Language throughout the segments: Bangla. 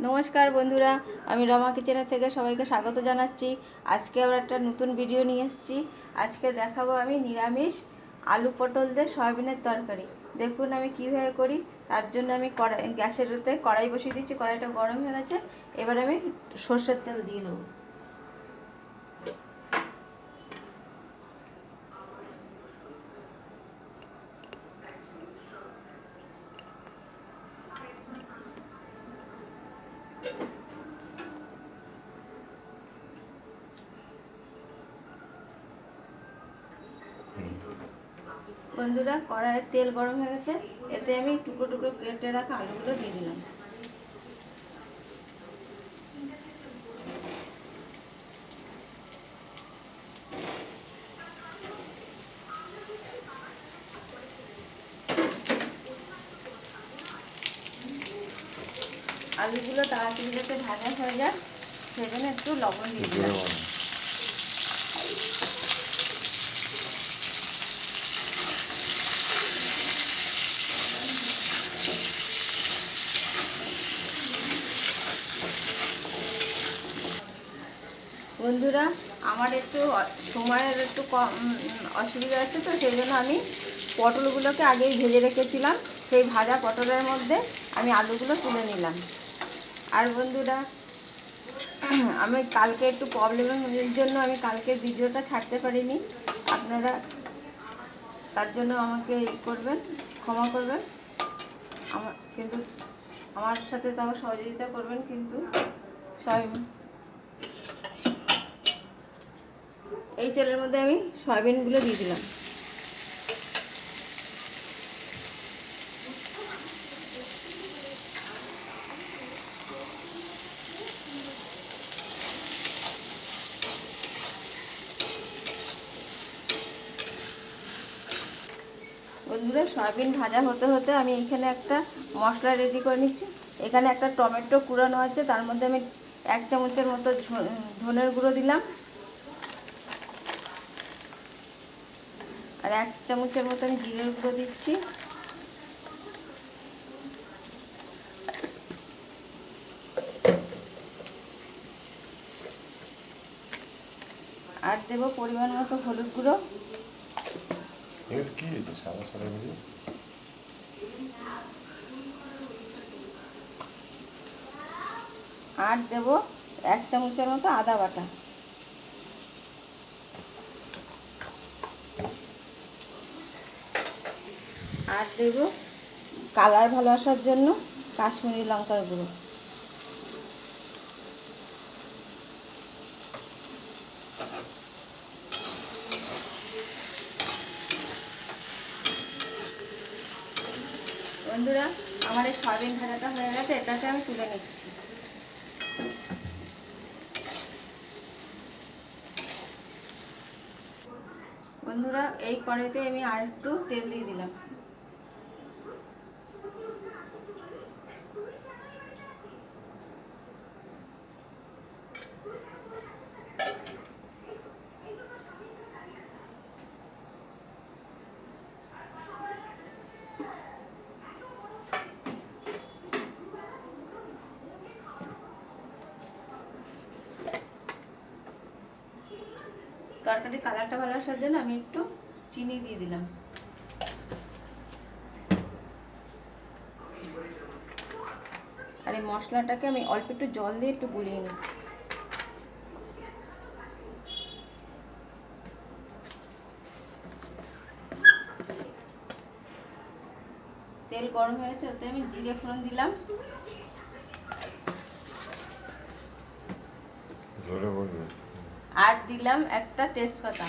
নমস্কার বন্ধুরা, আমি রমা কিচেনের থেকে সবাইকে স্বাগত জানাচ্ছি। আজকে আবার একটা নতুন ভিডিও নিয়ে এসেছি। আজকে দেখাবো আমি নিরামিষ আলু পটল দিয়ে সয়াবিনের তরকারি। দেখুন আমি কীভাবে করি। তার জন্য আমি গ্যাসের ওতে কড়াই বসিয়ে দিচ্ছি। কড়াইটা গরম হয়ে গেছে। এবার আমি সর্ষের তেল দিয়ে নেব। বন্ধুরা, কড়াইয়ের তেল গরম হয়ে গেছে। এতে আমি টুকরো টুকরো কেটে রাখা আলুগুলো দিয়ে দিলাম। আলুগুলো তাড়াতাড়ি যাতে ভাজা হয়ে যায় সেজন্য একটু লবণ দিয়ে দিলাম। বন্ধুরা, আমার একটু সময়ের একটু কম অসুবিধা আছে, তো সেই জন্য আমি পটলগুলোকে আগেই ভেজে রেখেছিলাম। সেই ভাজা পটলের মধ্যে আমি আলুগুলো তুলে নিলাম। আর বন্ধুরা, আমি কালকে একটু প্রবলেমের জন্য আমি কালকে ভিডিওটা ছাড়তে পারিনি। আপনারা তার জন্য আমাকে করবেন, ক্ষমা করবেন। কিন্তু আমার সাথে তাও সহযোগিতা করবেন। কিন্তু সবাই এই তেলের মধ্যে আমি সয়াবিনগুলো দিয়ে দিলাম। বন্ধুরা, সয়াবিন ভাজা হতে হতে আমি এখানে একটা মশলা রেডি করে নিচ্ছি। এখানে একটা টমেটো কুড়ানো আছে, তার মধ্যে আমি 1 চামচের মতো ধনের গুঁড়ো দিলাম, আর 1 চামচের মতো আমি জিরের গুঁড়ো দিচ্ছি, আর দেবো পরিমাণ মতো হলুদ গুঁড়ো, আর দেবো 1 চামচের মতো আদা বাটা, আর দেবো কালার ভালো আসার জন্য কাশ্মীরি লঙ্কার গুঁড়ো। বন্ধুরা, আমার এই সয়াবিন ভাজাটা হয়ে গেছে, এটাকে আমি তুলে নিচ্ছি। বন্ধুরা, এই কড়াইতে আমি আর একটু তেল দিয়ে দিলাম। তরকারির কালারটা ভালো আসার জন্য আমি একটু চিনি দিয়ে দিলাম। আর এই মশলাটাকে আমি অল্প একটু জল দিয়ে একটু গুলিয়ে নিচ্ছি। তেল গরম হয়েছে, ওতে আমি জিরে ফোড়ন দিলাম, আর দিলাম একটা তেজপাতা,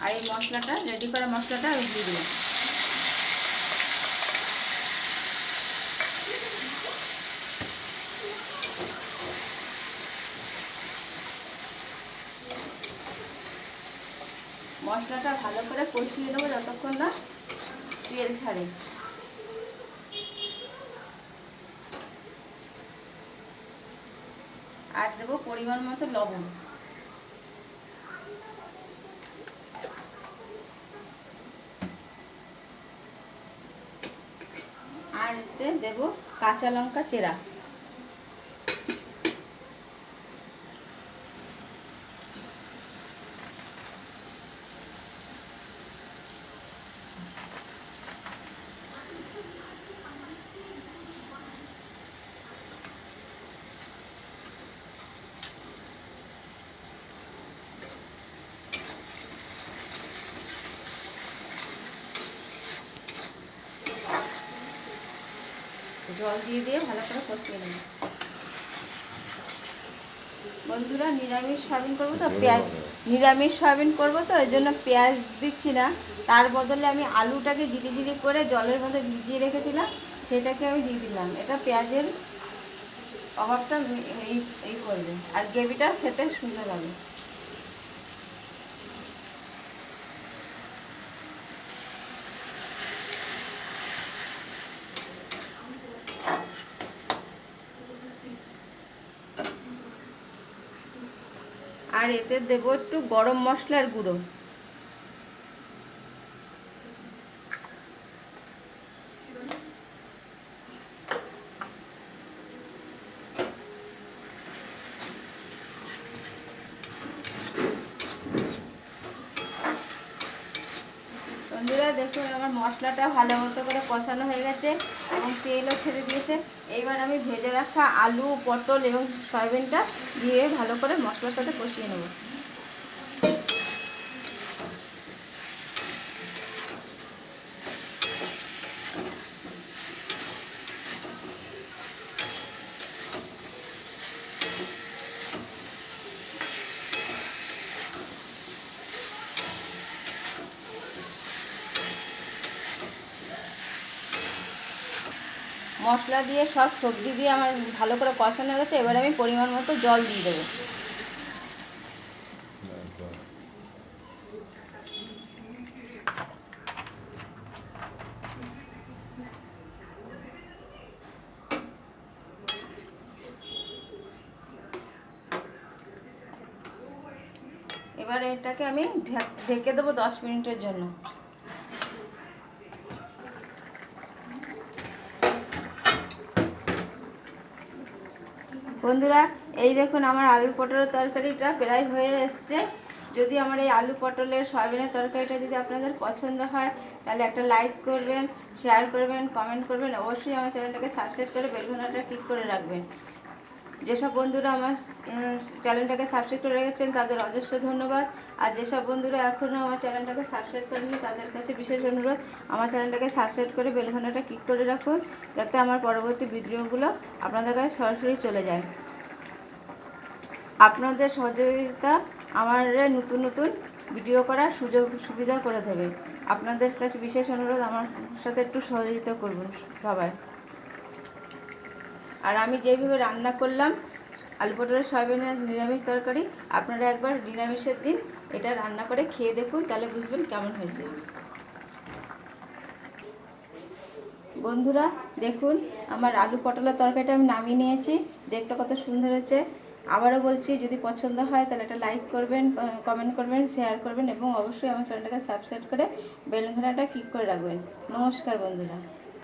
আর এই মশলাটা রেডি করা মশলাটা আমি দিয়ে দিলাম। মশলাটা ভালো করে কষিয়ে নেবো যতক্ষণ না তেল ছাড়ে। আর দেবো পরিমাণ মতো লবণ। আর এতে দেব কাঁচা লঙ্কা চেরা। জল দিয়ে ভালো করে কষিয়ে নেব। বন্ধুরা নিরামিষ সয়াবিন করবো তো নিরামিষ সয়াবিন করবো তো এই জন্য পেঁয়াজ দিচ্ছি না, তার বদলে আমি আলুটাকে জিরি করে জলের মধ্যে ভিজিয়ে রেখেছিলাম, সেটাকে আমি দিয়ে দিলাম। এটা পেঁয়াজের অভাবটা এই করবে, আর গ্রেভিটা খেতে সুন্দর হবে। আর এতে দেবো একটু গরম মশলার গুঁড়ো। বন্ধুরা দেখুন আমার মশলাটা ভালো মতো করে কষানো হয়ে গেছে এবং তেলও ছেড়ে দিয়েছে। এইবার আমি ভেজে রাখা আলু, পটল এবং সয়াবিনটা দিয়ে ভালো করে মশলার সাথে কষিয়ে নেব। মশলা দিয়ে সব সবজি দিয়ে আমার ভালো করে কষানো হয়ে গেছে। এবার আমি পরিমাণ মতো জল দিয়ে দেবো। এবার এটাকে আমি ঢেকে দেবো 10 মিনিটের জন্য। বন্ধুরা এই দেখুন আমার আলু পটলের তরকারিটা প্রায় হয়ে এসছে। যদি আমার এই আলু পটলের সয়াবিনের তরকারিটা যদি আপনাদের পছন্দ হয় তাহলে একটা লাইক করবেন, শেয়ার করবেন, কমেন্ট করবেন। অবশ্যই আমার চ্যানেলটাকে সাবস্ক্রাইব করে বেল বাটনটা ক্লিক করে রাখবেন। যেসব বন্ধুরা আমার চ্যানেলটাকে সাবস্ক্রাইব করে রেখেছেন তাদের অজস্র ধন্যবাদ। আর যেসব বন্ধুরা এখনও আমার চ্যানেলটাকে সাবস্ক্রাইব করেনি তাদের কাছে বিশেষ অনুরোধ, আমার চ্যানেলটাকে সাবস্ক্রাইব করে বেল বাটনটা ক্লিক করে রাখুন, যাতে আমার পরবর্তী ভিডিওগুলো আপনাদের কাছে সরাসরি চলে যায়। আপনাদের সহযোগিতা আমার নতুন নতুন ভিডিও করার সুবিধা করে দেবে। আপনাদের কাছে বিশেষ অনুরোধ, আমার সাথে একটু সহযোগিতা করবেন সবাই। আর আমি যেভাবে রান্না করলাম আলু পটলের সয়াবিনের নিরামিষ তরকারি, আপনারা একবার নিরামিষের দিন এটা রান্না করে খেয়ে দেখুন, তাহলে বুঝবেন কেমন হয়েছে। বন্ধুরা দেখুন আমার আলু পটলের তরকারিটা আমি নামিয়ে নিয়েছি, দেখতে কত সুন্দর হয়েছে। আবারও বলছি, যদি পছন্দ হয় তাহলে একটা লাইক করবেন, কমেন্ট করবেন, শেয়ার করবেন এবং অবশ্যই আমার চ্যানেলটাকে সাবস্ক্রাইব করে বেল ঘন্টাটা ক্লিক করে রাখবেন। নমস্কার বন্ধুরা।